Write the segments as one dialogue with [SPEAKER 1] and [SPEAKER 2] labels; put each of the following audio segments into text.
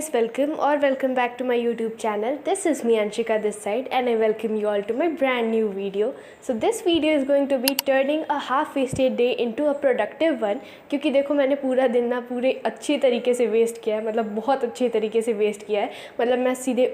[SPEAKER 1] guys, welcome or welcome back to my YouTube channel. This is me Anshika this side and I welcome you all to my brand new video. So this video is going to be turning a half wasted day into a productive one. क्योंकि देखो मैंने पूरा दिन ना पूरे अच्छी तरीके से वेस्ट किया है, मतलब बहुत अच्छी तरीके से वेस्ट किया है। मतलब मैं सीधे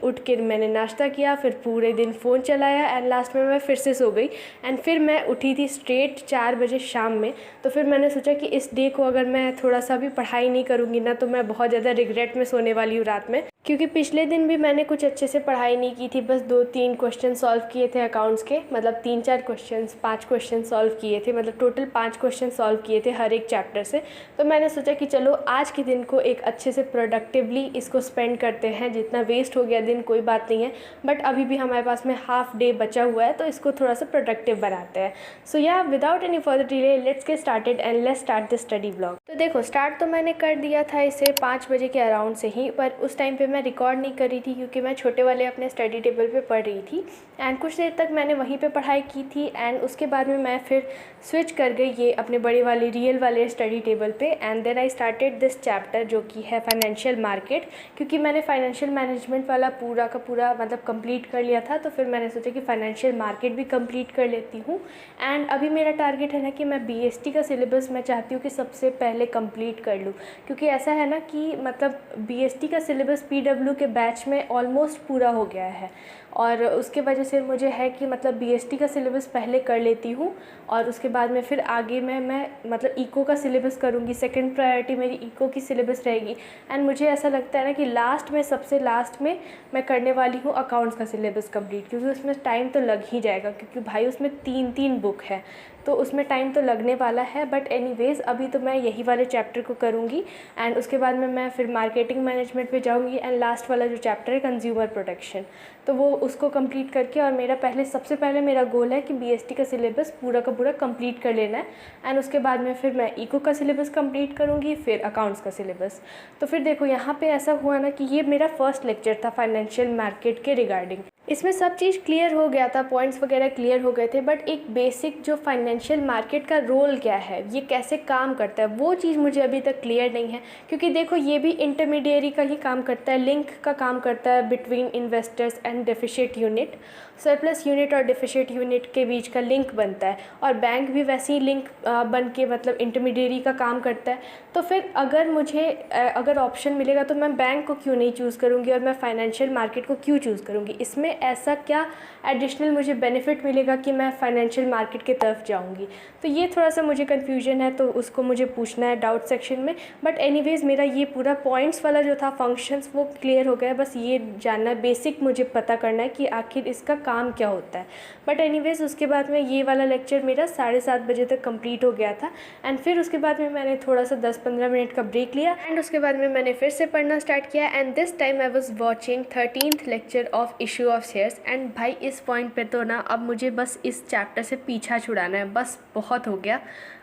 [SPEAKER 1] उठ के मैंने नाश्ता किया, फिर पूरे दिन फ़ोन चलाया एंड लास्ट में मैं फिर से सो गई एंड फिर मैं उठी थी स्ट्रेट 4 बजे शाम में। तो फिर मैंने सोचा कि इस डे को अगर मैं थोड़ा सा भी पढ़ाई नहीं करूँगी ना तो मैं बहुत ज़्यादा रिग्रेट में सोने वाली हूँ रात में, क्योंकि पिछले दिन भी मैंने कुछ अच्छे से पढ़ाई नहीं की थी। बस 2-3 क्वेश्चन सॉल्व किए थे अकाउंट्स के, मतलब 3-4 क्वेश्चन 5 क्वेश्चन सॉल्व किए थे, मतलब टोटल 5 क्वेश्चन सॉल्व किए थे हर एक चैप्टर से। तो मैंने सोचा कि चलो आज के दिन को एक अच्छे से प्रोडक्टिवली इसको स्पेंड करते हैं। जितना वेस्ट हो गया दिन कोई बात नहीं है, बट अभी भी हमारे पास में हाफ डे बचा हुआ है तो इसको थोड़ा सा प्रोडक्टिव बनाते हैं। सो या without any further delay let's get started and let's start the study blog. तो देखो स्टार्ट तो मैंने कर दिया था इसे 5 बजे के अराउंड से ही, पर उस टाइम पे मैं रिकॉर्ड नहीं कर रही थी क्योंकि मैं छोटे वाले अपने स्टडी टेबल पे पढ़ रही थी एंड कुछ देर तक मैंने वहीं पे पढ़ाई की थी एंड उसके बाद में मैं फिर स्विच कर गई ये अपने बड़े वाले रियल वाले स्टडी टेबल पे and then I started this chapter जो कि है फाइनेंशियल मार्केट। क्योंकि मैंने फाइनेंशियल मैनेजमेंट वाला पूरा का पूरा मतलब कंप्लीट कर लिया था, तो फिर मैंने सोचा कि फाइनेंशियल मार्केट भी कंप्लीट कर लेती हूँ। एंड अभी मेरा टारगेट है ना कि मैं बीएसटी का सिलेबस मैं चाहती हूँ कि सबसे पहले कंप्लीट कर लूँ, क्योंकि ऐसा है ना कि मतलब बीएसटी का सिलेबस पीडब्ल्यू के बैच में ऑलमोस्ट पूरा हो गया है और उसके वजह से मुझे है कि मतलब बीएसटी का सिलेबस पहले कर लेती हूँ और उसके बाद में फिर आगे मैं मतलब इको का सिलेबस करूँगी। सेकंड प्रायोरिटी मेरी इको की सिलेबस रहेगी एंड मुझे ऐसा लगता है ना कि लास्ट में सबसे लास्ट में मैं करने वाली हूँ अकाउंट्स का सिलेबस कंप्लीट, क्योंकि उसमें टाइम तो लग ही जाएगा क्योंकि भाई उसमें 3 बुक है तो उसमें टाइम तो लगने वाला है। बट एनीवेज़ अभी तो मैं यही वाले चैप्टर को करूँगी एंड उसके बाद में मैं फिर मार्केटिंग मैनेजमेंट पे जाऊँगी एंड लास्ट वाला जो चैप्टर है कंज्यूमर प्रोटेक्शन, तो वो उसको कंप्लीट करके और मेरा सबसे पहले मेरा गोल है कि बीएसटी का सिलेबस पूरा का पूरा कंप्लीट कर लेना है एंड उसके बाद में फिर मैं इको का सिलेबस कंप्लीट करूँगी, फिर अकाउंट्स का सिलेबस। तो फिर देखो यहाँ पे ऐसा हुआ ना कि ये मेरा फर्स्ट लेक्चर था फाइनेंशियल मार्केट के रिगार्डिंग। इसमें सब चीज़ क्लियर हो गया था, पॉइंट्स वगैरह क्लियर हो गए थे, बट एक बेसिक जो फाइनेंशियल मार्केट का रोल क्या है, ये कैसे काम करता है, वो चीज़ मुझे अभी तक क्लियर नहीं है। क्योंकि देखो ये भी इंटरमीडिएरी का ही काम करता है, लिंक का काम करता है between investors and deficit unit, surplus unit और डेफिशिएट यूनिट के बीच का लिंक बनता है और बैंक भी वैसे ही लिंक बन के मतलब इंटरमीडिएरी का काम करता है। तो फिर अगर मुझे अगर ऑप्शन मिलेगा तो मैं बैंक को क्यों नहीं चूज़ करूँगी और मैं फाइनेंशियल मार्केट को क्यों चूज़ करूँगी? इसमें ऐसा क्या एडिशनल मुझे बेनिफिट मिलेगा कि मैं फाइनेंशियल मार्केट की तरफ जाऊँगी? तो ये थोड़ा सा मुझे कन्फ्यूजन है, तो उसको मुझे पूछना है डाउट सेक्शन में। बट एनीवेज़ मेरा ये पूरा पॉइंट्स वाला जो था फंक्शंस वो क्लियर हो गया है, बस ये जानना है, बेसिक मुझे पता करना है कि आखिर इसका काम क्या होता है। बट एनीवेज़ उसके बाद में ये वाला लेक्चर मेरा 7:30 बजे तक कंप्लीट हो गया था एंड फिर उसके बाद में मैंने थोड़ा सा 10-15 मिनट का ब्रेक लिया एंड उसके बाद में मैंने फिर से पढ़ना स्टार्ट किया and this time I was watching 13th lecture of issue of shares. And भाई इस पॉइंट पे तो ना अब मुझे बस इस चैप्टर से पीछा छुड़ाना है, बस बहुत हो गया।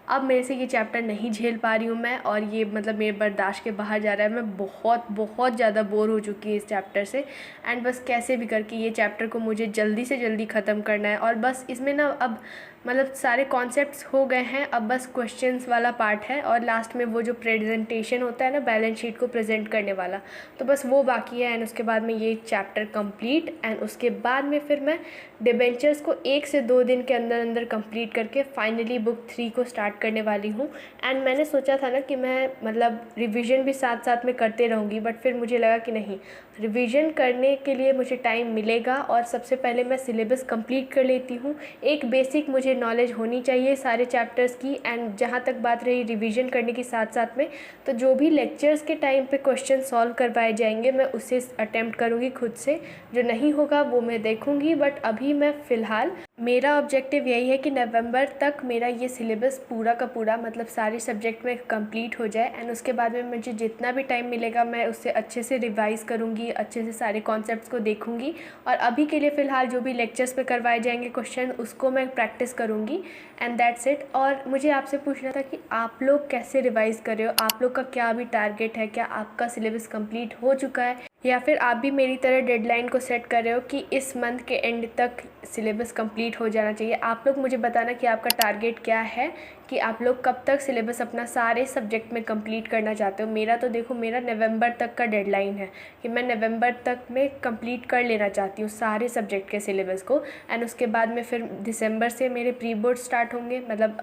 [SPEAKER 1] अब मेरे से ये चैप्टर नहीं झेल पा रही हूँ मैं और ये मतलब मेरे बर्दाश्त के बाहर जा रहा है। मैं बहुत ज़्यादा बोर हो चुकी है इस चैप्टर से एंड बस कैसे भी करके ये चैप्टर को मुझे जल्दी से जल्दी ख़त्म करना है। और बस इसमें ना अब मतलब सारे कॉन्सेप्ट्स हो गए हैं, अब बस क्वेश्चंस वाला पार्ट है और लास्ट में वो जो प्रेजेंटेशन होता है ना बैलेंस शीट को प्रेजेंट करने वाला, तो बस वो बाकी है एंड उसके बाद में ये चैप्टर कंप्लीट एंड उसके बाद में फिर मैं डिबेंचर्स को 1 से 2 दिन के अंदर अंदर कंप्लीट करके फाइनली बुक 3 को स्टार्ट करने वाली हूँ। एंड मैंने सोचा था ना कि मैं मतलब रिविज़न भी साथ साथ में करते रहूँगी, बट फिर मुझे लगा कि नहीं, रिवीजन करने के लिए मुझे टाइम मिलेगा और सबसे पहले मैं सिलेबस कंप्लीट कर लेती हूँ। एक बेसिक मुझे नॉलेज होनी चाहिए सारे चैप्टर्स की एंड जहाँ तक बात रही रिवीजन करने की साथ साथ में, तो जो भी लेक्चर्स के टाइम पे क्वेश्चन सॉल्व करवाए जाएंगे मैं उसे अटेम्प्ट करूँगी खुद से, जो नहीं होगा वो मैं देखूँगी। बट अभी मैं फ़िलहाल मेरा ऑब्जेक्टिव यही है कि नवंबर तक मेरा ये सिलेबस पूरा का पूरा मतलब सारे सब्जेक्ट में कंप्लीट हो जाए एंड उसके बाद में मुझे जितना भी टाइम मिलेगा मैं उससे अच्छे से रिवाइज़ करूँगी, अच्छे से सारे कॉन्सेप्ट्स को देखूँगी और अभी के लिए फ़िलहाल जो भी लेक्चर्स पे करवाए जाएंगे क्वेश्चन उसको मैं प्रैक्टिस करूँगी एंड दैट्स इट। और मुझे आपसे पूछना था कि आप लोग कैसे रिवाइज़ कर रहे हो, आप लोग का क्या अभी टारगेट है, क्या आपका सिलेबस कंप्लीट हो चुका है या फिर आप भी मेरी तरह डेडलाइन को सेट कर रहे हो कि इस मंथ के एंड तक सिलेबस कंप्लीट हो जाना चाहिए? आप लोग मुझे बताना कि आपका टारगेट क्या है, कि आप लोग कब तक सिलेबस अपना सारे सब्जेक्ट में कंप्लीट करना चाहते हो। मेरा तो देखो, मेरा नवंबर तक का डेडलाइन है कि मैं नवंबर तक में कंप्लीट कर लेना चाहती हूँ सारे सब्जेक्ट के सिलेबस को। एंड उसके बाद में फिर दिसंबर से मेरे प्री बोर्ड स्टार्ट होंगे, मतलब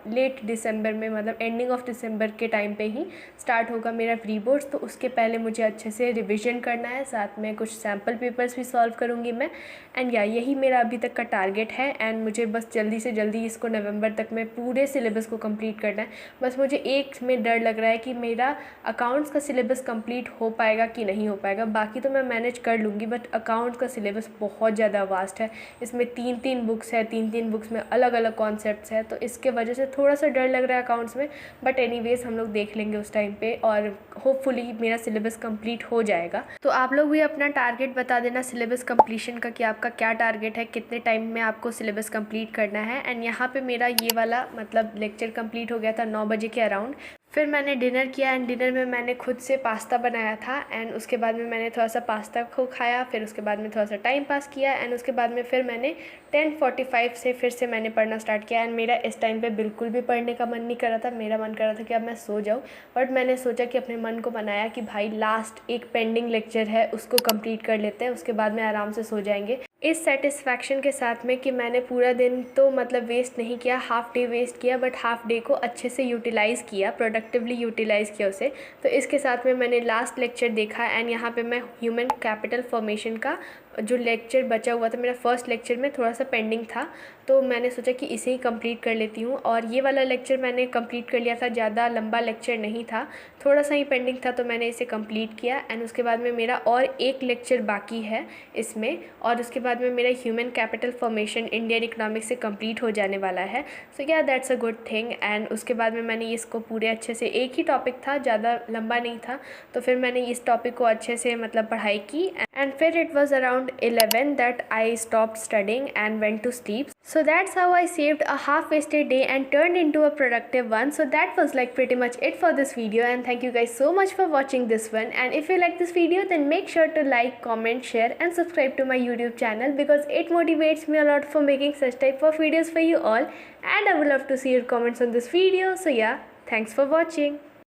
[SPEAKER 1] लेट दिसंबर में, मतलब एंडिंग ऑफ दिसंबर के टाइम पे ही स्टार्ट होगा मेरा प्री बोर्ड्स। तो उसके पहले मुझे अच्छे से रिविज़न करना है, साथ में कुछ सैम्पल पेपर्स भी सॉल्व करूँगी मैं। एंड यही मेरा अभी तक का टारगेट है। एंड मुझे बस जल्दी से जल्दी इसको नवंबर तक में पूरे सिलेबस को कंप्लीट करना है। बस मुझे एक में डर लग रहा है कि मेरा अकाउंट्स का सिलेबस कंप्लीट हो पाएगा कि नहीं हो पाएगा। बाकी तो मैं मैनेज कर लूँगी, बट अकाउंट्स का सिलेबस बहुत ज़्यादा वास्ट है। इसमें 3-3 बुक्स है, 3-3 बुक्स में अलग अलग कॉन्सेप्ट्स है, तो इसके वजह से थोड़ा सा डर लग रहा है अकाउंट्स में। बट एनीवेज हम लोग देख लेंगे उस टाइम पे, और होपफुली मेरा सिलेबस कंप्लीट हो जाएगा। तो आप लोग भी अपना टारगेट बता देना सिलेबस कंप्लीशन का, कि आपका क्या टारगेट है, कितने टाइम में आपको सिलेबस कंप्लीट करना है। एंड यहाँ पे मेरा ये वाला मतलब लेक्चर कंप्लीट हो गया था 9 बजे के अराउंड। फिर मैंने डिनर किया, एंड डिनर में मैंने खुद से पास्ता बनाया था। एंड उसके बाद में मैंने थोड़ा सा पास्ता को खाया, फिर उसके बाद में थोड़ा सा टाइम पास किया। एंड उसके बाद में फिर मैंने 10:45 से फिर से मैंने पढ़ना स्टार्ट किया। एंड मेरा इस टाइम पे बिल्कुल भी पढ़ने का मन नहीं कर रहा था, मेरा मन कर रहा था कि अब मैं सो जाऊँ। बट मैंने सोचा कि अपने मन को बनाया कि भाई लास्ट एक पेंडिंग लेक्चर है, उसको कंप्लीट कर लेते हैं, उसके बाद में आराम से सो जाएंगे। इस सेटिस्फैक्शन के साथ में कि मैंने पूरा दिन तो मतलब वेस्ट नहीं किया, हाफ़ डे वेस्ट किया, बट हाफ़ डे को अच्छे से यूटिलाइज़ किया, प्रोडक्टिवली यूटिलाइज़ किया उसे। तो इसके साथ में मैंने लास्ट लेक्चर देखा। एंड यहाँ पे मैं ह्यूमन कैपिटल फॉर्मेशन का जो लेक्चर बचा हुआ था, मेरा फर्स्ट लेक्चर में थोड़ा सा पेंडिंग था, तो मैंने सोचा कि इसे ही कंप्लीट कर लेती हूँ। और ये वाला लेक्चर मैंने कंप्लीट कर लिया था, ज़्यादा लंबा लेक्चर नहीं था, थोड़ा सा ही पेंडिंग था, तो मैंने इसे कंप्लीट किया। एंड उसके बाद में मेरा और एक लेक्चर बाकी है इसमें, और उसके बाद में मेरा human capital formation Indian economics से कंप्लीट हो जाने वाला है। सो या that's a good thing. And उसके बाद में मैंने इसको पूरे अच्छे से, एक ही टॉपिक था, ज़्यादा लंबा नहीं था, तो फिर मैंने इस टॉपिक को अच्छे से मतलब पढ़ाई की। एंड फिर it was around 11 that I stopped studying and went to sleep. So that's how I saved a half-wasted day and turned into a productive one. So that was like pretty much it for this video, and thank you guys so much for watching this one. And if you like this video, then make sure to like, comment, share and subscribe to my YouTube channel, because it motivates me a lot for making such type of videos for you all. And I would love to see your comments on this video. So yeah, thanks for watching.